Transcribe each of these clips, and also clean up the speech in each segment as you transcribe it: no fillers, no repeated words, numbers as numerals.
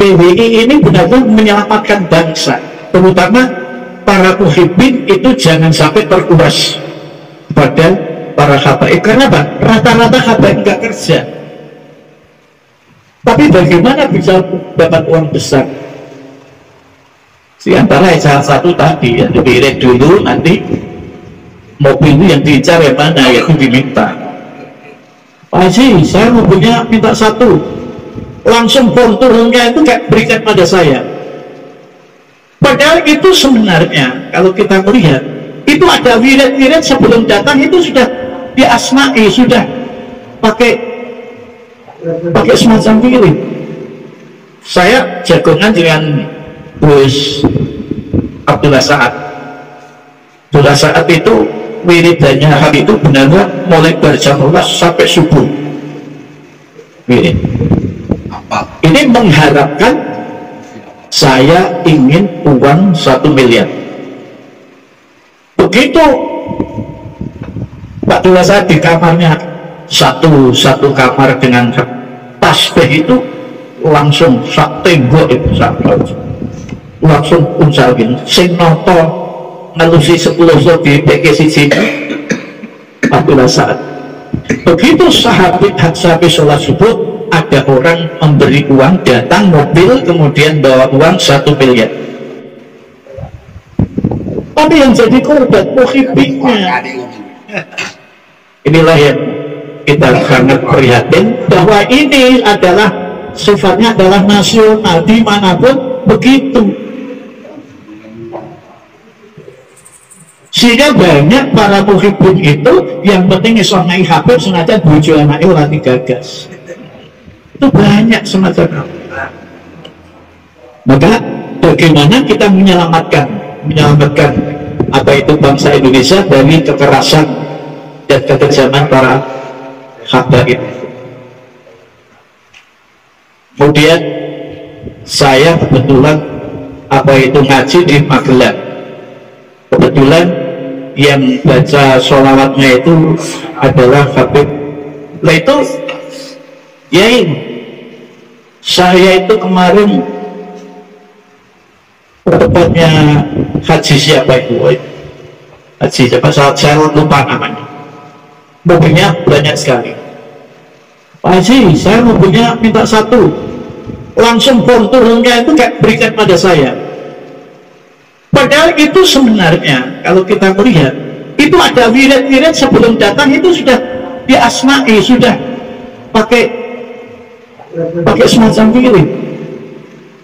PWI ini benar-benar menyelamatkan bangsa, terutama para muhibbin itu jangan sampai terkuras pada para habaib. Karena apa? Rata-rata habaib nggak kerja, tapi bagaimana bisa dapat uang besar? Di antara salah satu tadi, ya, diirit dulu, nanti mobil itu yang diincar yang mana, yaitu diminta. Pak Haji, saya mau punya, minta satu, langsung turunnya itu kayak berikan pada saya. Padahal itu sebenarnya kalau kita melihat itu ada wirid-wirid sebelum datang itu sudah diasmai, sudah pakai semacam wirid. Saya jagongan dengan Gus Abdullah Sa'ad. Abdullah Sa'ad itu wiridannya hari itu benar-benar mulai berjam 12 sampai subuh. Wirid. Ini mengharapkan saya ingin uang 1 miliar. Begitu Pak Abdullah Sa'ad di kamarnya satu kamar dengan tasbih itu langsung sak tembok itu langsung unsawin sing noto ngelusi 10 di PKC sini Abdullah Sa'ad. Begitu sampai sholat subuh, ada orang memberi uang, datang mobil kemudian bawa uang 1 miliar. Tapi yang jadi korban muhibbinnya. Inilah yang kita sangat prihatin, bahwa ini adalah sifatnya adalah nasional, dimanapun begitu. Sehingga banyak para muhibbin itu yang penting iso nai Habib sengaja bojo anake ora digagas. Itu banyak semacam itu. Maka bagaimana kita menyelamatkan apa itu bangsa Indonesia dari kekerasan dan kekejaman para habaib. Kemudian saya kebetulan apa itu ngaji di Magelang. Kebetulan yang baca sholawatnya itu adalah Habib. Nah itu ya ini saya itu kemarin tepatnya haji siapa itu, haji siapa, saya lupa namanya. Mobilnya banyak sekali. Pak Haji, saya mau punya, minta satu, langsung turunnya itu kayak berikan pada saya. Padahal itu sebenarnya kalau kita melihat itu ada wirid-wirid sebelum datang itu sudah diasmai, sudah pakai semacam wirid.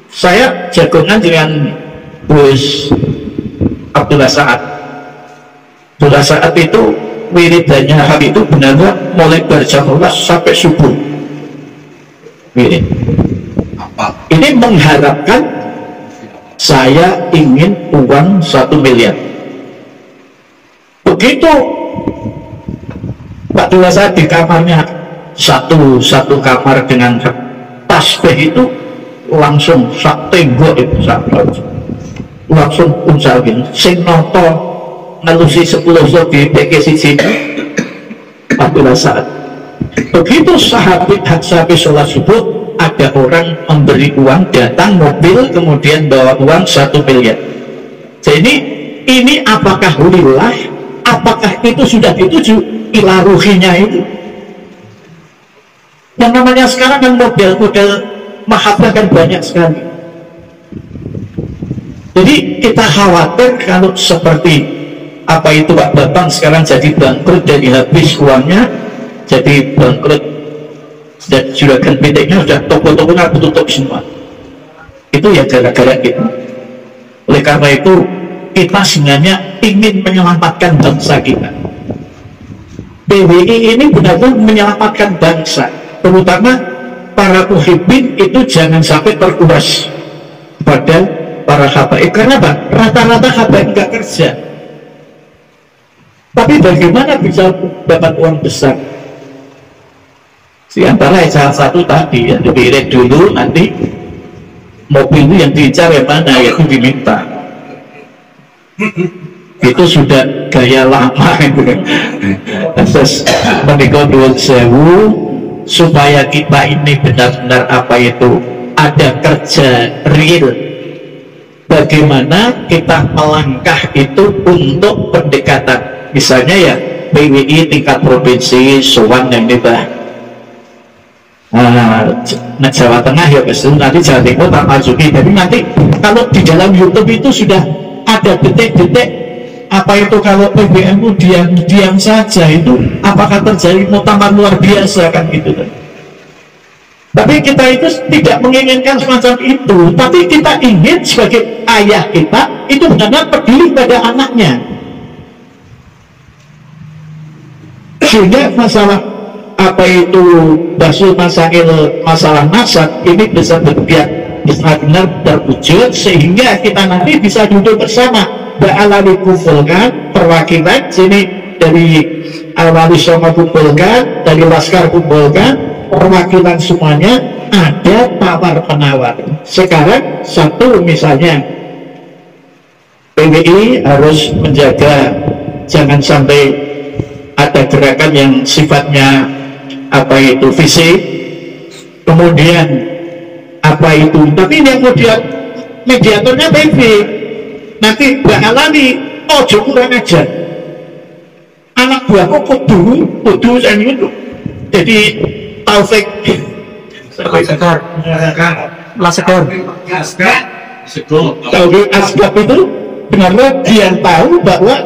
Saya jagongan dengan Gus Abdullah Sa'ad. Abdullah Sa'ad itu wiridannya hari itu benar-benar mulai berjam 12 sampai subuh. Wirid. Ini mengharapkan saya ingin uang 1 miliar. Begitu Pak Abdullah Sa'ad di kamarnya satu kamar dengan tasbih itu langsung sak tembok itu langsung unsawin sing noto ngelusi 10 di PKC sini Abdullah Sa'ad. Begitu sampai sholat subuh, ada orang memberi uang, datang mobil kemudian bawa uang 1 miliar. Jadi ini apakah lillah, apakah itu sudah dituju ila ruhinya itu? Yang namanya sekarang kan model-model mahabbah kan banyak sekali. Jadi kita khawatir kalau seperti apa itu Pak Bambang sekarang jadi bangkrut, jadi habis uangnya, jadi bangkrut, dan juragan PT-nya sudah toko-tokonya tutup semua. Itu ya gara-gara kita. Oleh karena itu kita sebenarnya ingin menyelamatkan bangsa kita. PWI ini benar-benar menyelamatkan bangsa, terutama para muhibbin itu jangan sampai terkuras pada para habaib. Karena apa? Rata-rata habaib nggak kerja, tapi bagaimana bisa dapat uang besar? Di antara salah satu tadi, ya, diirit dulu, nanti mobil itu yang diincar yang mana, yaitu diminta. Itu sudah gaya lama itu. Terus menikah 2000 supaya kita ini benar-benar apa itu ada kerja real. Bagaimana kita melangkah itu untuk pendekatan, misalnya ya PWI tingkat provinsi, sowan yang ini Jawa Tengah ya betul, nanti Jawa Timur tak masuki. Jadi nanti kalau di dalam YouTube itu sudah ada detik-detik apa itu kalau PBNU diam saja itu apakah terjadi muktamar luar biasa kan gitu kan. Tapi kita itu tidak menginginkan semacam itu, tapi kita ingin sebagai ayah kita itu benar-benar peduli pada anaknya, sehingga masalah apa itu basul masail masalah nasab ini bisa benar-benar terwujud, sehingga kita nanti bisa duduk bersama Ba'alawi kumpulkan perwakilan sini dari Al-Wali Songo kumpulkan, dari Laskar kumpulkan perwakilan semuanya, ada tawar penawar. Sekarang satu misalnya PWI harus menjaga jangan sampai ada gerakan yang sifatnya apa itu fisik, kemudian apa itu, tapi yang mediatornya PV nanti Ba'alawi ojo kurang aja anak buahku kudu saya itu. Jadi Taufik Taufik Asgab itu benar-benar dia tahu bahwa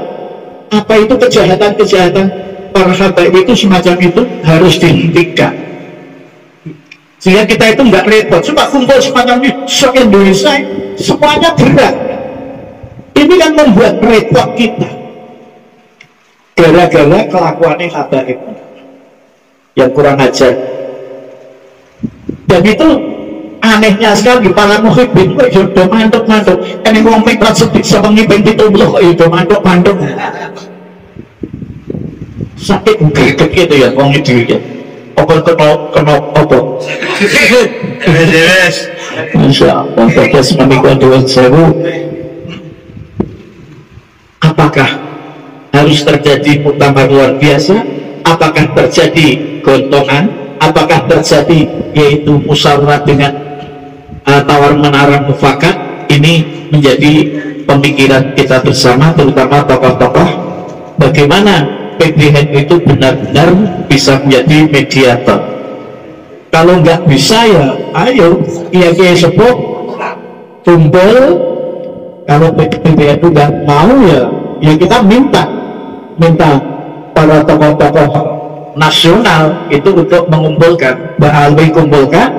apa itu kejahatan-kejahatan para habaib itu semacam itu harus dihentikan, sehingga kita itu nggak repot. Coba kumpul semacam ini se-Indonesia semuanya gerak, ini kan membuat repot kita gara-gara kelakuannya habaib yang kurang ajar. Dan itu anehnya sekali para muhibbin kok udah mantuk-mantuk ini wong miklat sedikit sepengi pengitu kok udah mantuk-mantuk sakit gede gitu ya wong itu ya apa kena apa Masya Allah pada seminggu dua sewu. Apakah harus terjadi muktamar luar biasa? Apakah terjadi gontongan? Apakah terjadi yaitu musyawarah dengan tawar menara mufakat? Ini menjadi pemikiran kita bersama, terutama tokoh-tokoh, bagaimana PBN itu benar-benar bisa menjadi mediator. Kalau nggak bisa ya ayo kiai sepuh kumpul. Kalau PBN itu nggak mau ya kita minta para tokoh-tokoh nasional itu untuk mengumpulkan, Ba'alawi kumpulkan,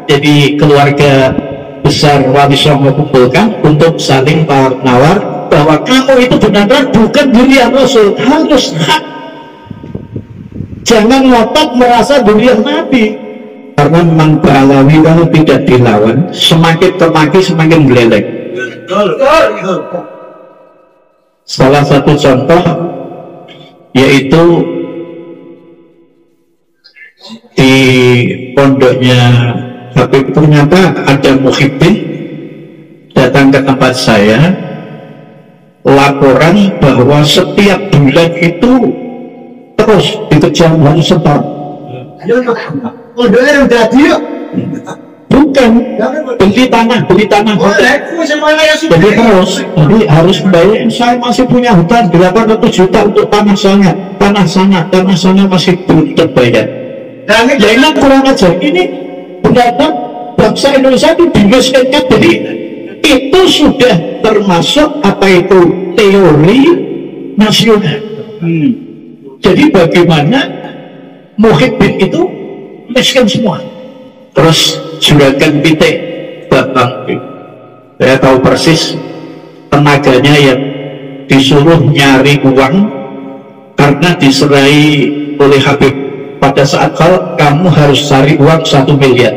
jadi keluarga besar Wali Songo kumpulkan untuk saling tawar bahwa kamu itu benar-benar bukan durian Rasul, harus hak, jangan ngotot merasa durian Nabi, karena memang Ba'alawi kalau tidak dilawan semakin kemaki semakin meleleh. Salah satu contoh yaitu di pondoknya Habib ternyata ada muhibbin datang ke tempat saya laporan bahwa setiap bulan itu terus dikejar wali setor. Pondoknya udah dia bukan beli tanah jadi terus, jadi harus bayar. Saya masih punya hutang 800 juta untuk tanah sana masih belum terbayar. Ya ini kurang ajar, ini benar-benar bangsa Indonesia itu dimiskinkan. Jadi itu sudah termasuk apa itu teori nasional. Jadi bagaimana muhibbin itu miskin semua. Terus juragan pitik Bapak, saya tahu persis tenaganya yang disuruh nyari uang karena diserai oleh Habib pada saat kalau kamu harus cari uang 1 miliar,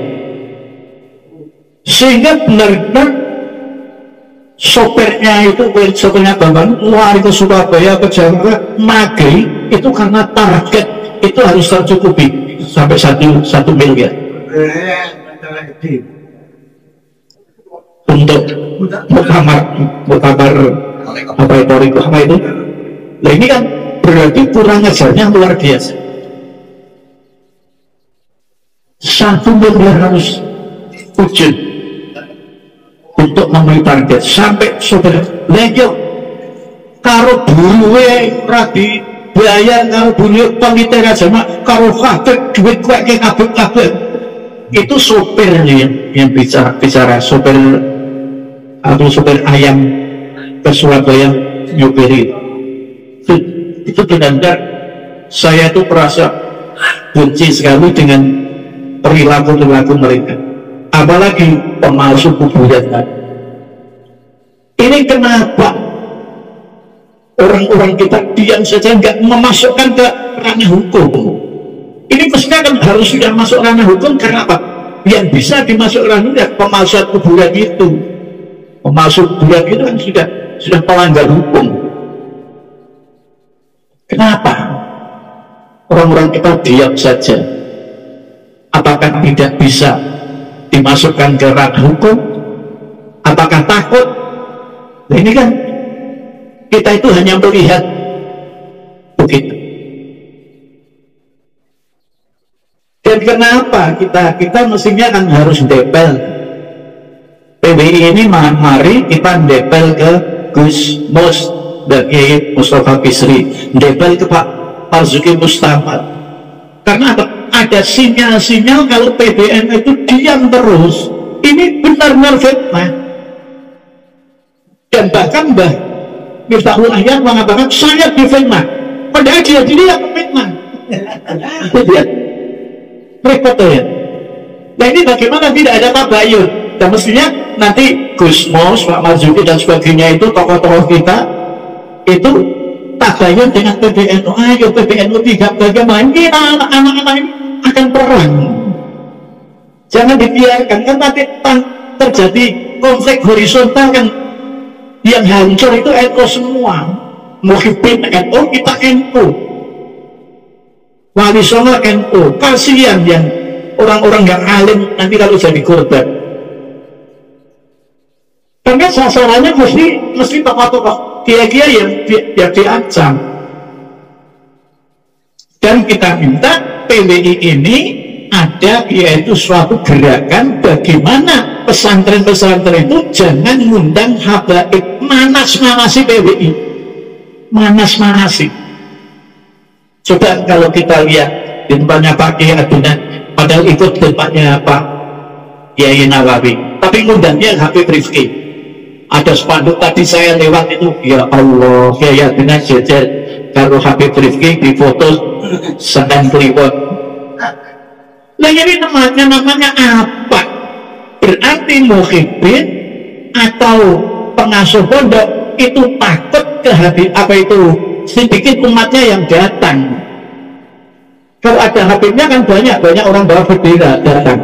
sehingga benar-benar sopirnya Bambang lari ke Surabaya ke Jawa Magri itu karena target itu harus tercukupi sampai 1 miliar untuk muktamar apa itu. Nah ini kan berarti kurang ajarnya luar biasa. 1 miliar harus wujud untuk memenuhi target sampai saudara lego karo buruwe radi bayar karo buruwe panitia agama karo kabeh duit kueke kabeh itu sopir yang bicara sopir atau sopir ayam ke Surabaya nyopiri itu benar-benar saya tuh merasa benci sekali dengan perilaku mereka, apalagi pemalsu kuburan. Ini kenapa orang-orang kita diam saja nggak memasukkan ke ranah hukum? Ini mestinya kan harus sudah masuk ranah hukum. Karena apa? Yang bisa dimasuk ranah pemalsuan kuburan itu. Pemalsu kuburan itu kan sudah melanggar hukum. Kenapa orang-orang kita diam saja? Apakah tidak bisa dimasukkan ke ranah hukum? Apakah takut? Nah, ini kan kita itu hanya melihat begitu. Dan kenapa kita mestinya kan harus depel? PBI ini mari kita depel ke Gus Mus dan Kiai Mustafa Bisri, depel ke Pak Marzuki Mustafa. Karena ada sinyal-sinyal kalau PBN itu diam terus, ini benar-benar fitnah. Dan bahkan Mbah Miftahul Ahyar mengatakan saya difitnah, padahal dia yang fitnah. Repot ya. Nah ini bagaimana tidak ada tabayun? Dan mestinya nanti Gus Mus, Pak Marzuki dan sebagainya itu tokoh-tokoh kita itu tabayun dengan PBNU. Ayo PBNU tidak bagaimana kita anak-anak ini akan perang. Jangan dibiarkan, kan nanti terjadi konflik horizontal kan. Yang hancur itu NU semua. Muhibbin NU, kita NU. Wali Songo NU. Kasihan yang orang-orang yang alim nanti kalau jadi korban. Karena sasarannya mesti tokoh-tokoh kiai-kiai yang diancam. Dan kita minta PBI ini ada yaitu suatu gerakan bagaimana pesantren-pesantren itu jangan ngundang habaib, manas-manasi PBI, manas-manasi. Coba kalau kita lihat di tempatnya Pak Kiai Adunan, padahal ikut tempatnya Pak Kiai Nawawi, tapi ngundangnya Habib Rifki. Ada spanduk tadi saya lewat itu, ya Allah, Kiai Adunan jejer kalau Habib Rifki difoto sedang kliwon. Nah ini namanya apa? Berarti muhibbin atau pengasuh pondok itu takut ke hati apa itu sedikit umatnya yang datang. Kalau ada Habibnya kan banyak orang bawa bendera datang.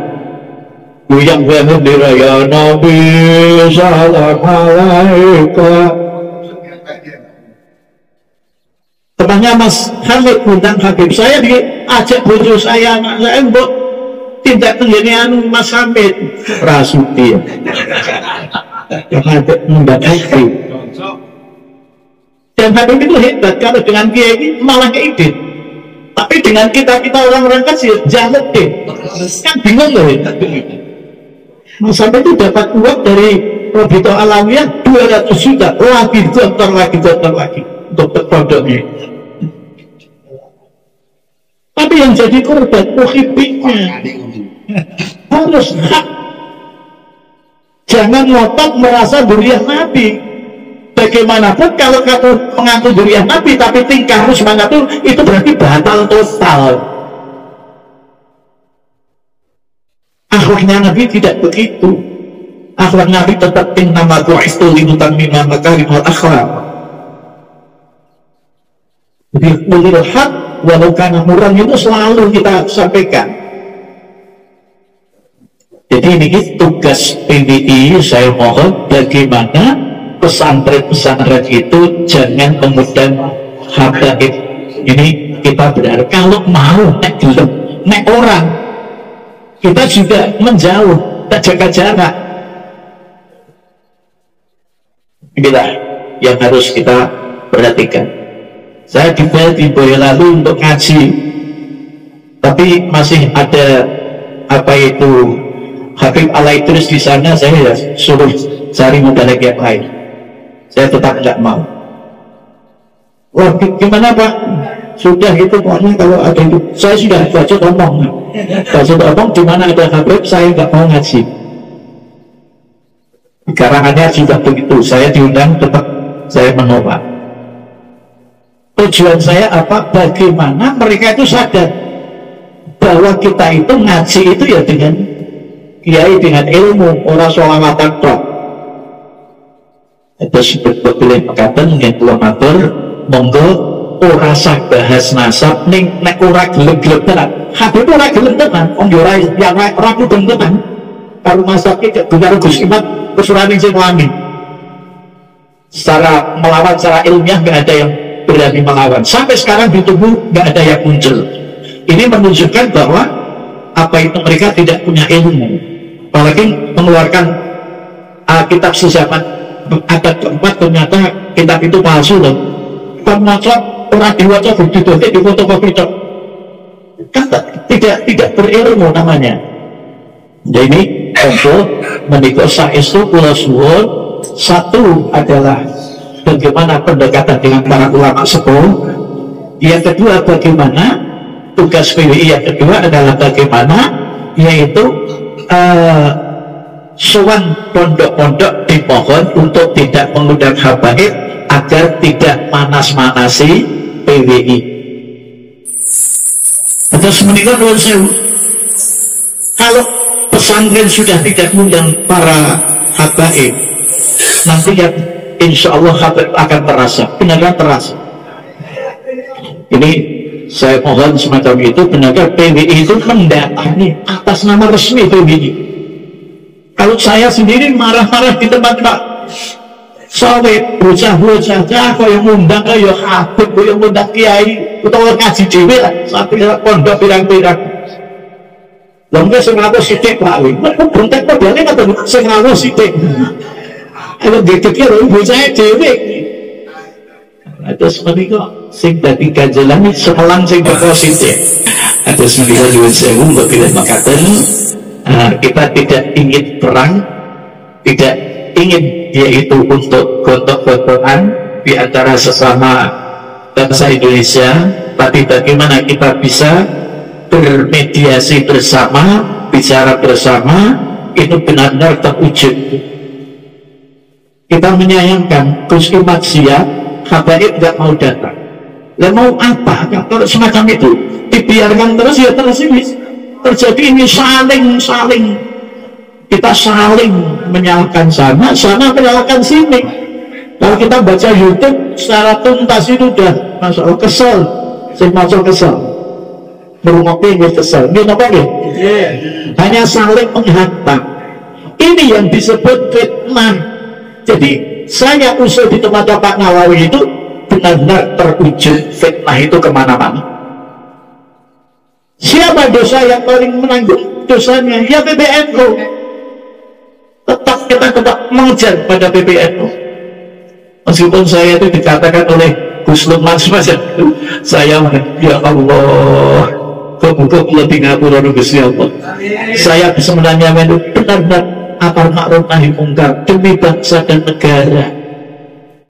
Yang bawa bendera ya Nabi salam alaika. Temannya Mas Hamid undang Habib, saya diajak bojo saya, anak saya mbok tidak menjadi Mas Hamid Rasuti yang ada mengundang Habib. Dan Habib itu hebat, kalau dengan Kiai ini malah keidit, tapi dengan kita orang-orang kecil jangan deh, kan bingung loh ya. Mas Hamid itu dapat uang dari Robito Alawiyah 200 juta lagi gontor lagi untuk pondoknya. Tapi yang jadi korban muhibbinnya harus hak. Jangan ngotot merasa durian Nabi. Bagaimanapun kalau kamu mengaku durian Nabi tapi tingkahmu semangat itu berarti batal total. Akhlaknya Nabi tidak begitu. Akhlak Nabi tetap innama bu'istu liutammima makarimal akhlak. Jadi mulil hak walau karena murah itu selalu kita sampaikan. Jadi ini tugas PBI, saya mohon bagaimana pesantren-pesantren itu jangan kemudian habaib. Ini kita benar kalau mau nek orang kita juga menjauh, kita jaga jarak. Inilah yang harus kita perhatikan. Saya di Boyolali untuk ngaji, tapi masih ada apa itu Habib Al-Idris di sana, saya ya suruh cari mubalek yang lain. Saya tetap tidak mau. Wah, gimana Pak? Sudah gitu pokoknya kalau ada itu, saya sudah baca ngomong. Baca ngomong di mana ada Habib, saya nggak mau ngaji. Karangannya juga begitu, saya diundang tetap saya menolak. Tujuan saya apa? Bagaimana mereka itu sadar bahwa kita itu ngaji itu ya dengan kiai, dengan ilmu, orang sholawatan tok. Itu sebetulnya pilih mengatakan dengan pulau matur, monggo ora sah bahas nasab ning nek ora gelem-gelem tenan. Habib ora gelem tenan, wong yo ora gelem tenan. Karo masake karo Gus Imat kesurane sing wani. Secara melawan, secara ilmiah nggak ada yang berani melawan. Sampai sekarang di tubuh nggak ada yang muncul. Ini menunjukkan bahwa apa itu mereka tidak punya ilmu. Apalagi mengeluarkan kitab sejaman abad keempat, ternyata kitab itu palsu loh. Pembaca orang diwaca begitu di fotokopi itu kan tidak berilmu namanya. Jadi ini menikah saestu kula suwun. Satu adalah bagaimana pendekatan dengan para ulama sepuh. Yang kedua bagaimana tugas PWI. Yang kedua adalah bagaimana yaitu sowan pondok-pondok dimohon untuk tidak mengundang habaib agar tidak manas-manasi PWI. Terus menikah nuwun sewu. Kalau pesantren sudah tidak mengundang para habaib, nanti ya insya Allah habaib akan terasa, benar-benar terasa. Ini saya mohon semacam itu, benar-benar PWI itu mendatangi atas nama resmi PWI. Kalau saya sendiri marah-marah di tempat-tempat sawit, bocah-bocah kok yang ngundang ya habib, kok yang ngundang kiai utawa ngaji dhewe lah, sampai pondok pirang-pirang. Lha mung sing ngaku sithik Pak wi. Bentek modele ngoten sing ngaku sithik. Kalau dikit lho bocah dhewe. Terus menika sing dadi ganjelan semelang sing teko sithik. Terus menika nyuwun sewu mbok pilih makaten. Kita tidak ingin perang, tidak ingin yaitu untuk gontok-gontokan di antara sesama bangsa Indonesia, tapi bagaimana kita bisa bermediasi bersama, bicara bersama, itu benar-benar terwujud. Kita menyayangkan Gus Imat siap, habaib nggak mau datang. Lah mau apa? Kalau semacam itu dibiarkan terus ya terus ini terjadi, ini saling kita saling menyalahkan sana menyalahkan sini. Kalau kita baca YouTube secara tuntas itu udah masalah kesel, saya masuk kesel, berumoknya nggak kesel, ini apa ya? Hanya saling menghantam. Ini yang disebut fitnah. Jadi saya usul di tempat Pak Nawawi itu benar-benar terwujud fitnah itu kemana-mana. Siapa dosa yang paling menanggung dosanya? Ya PBNU. Tetap kita mengejar pada PBNU. Meskipun saya itu dikatakan oleh Gus Lukman semacam itu, saya ya Allah, kok lebih ngapura Gusti Allah. Saya bisa menanya benar-benar amar ma'ruf nahi mungkar demi bangsa dan negara.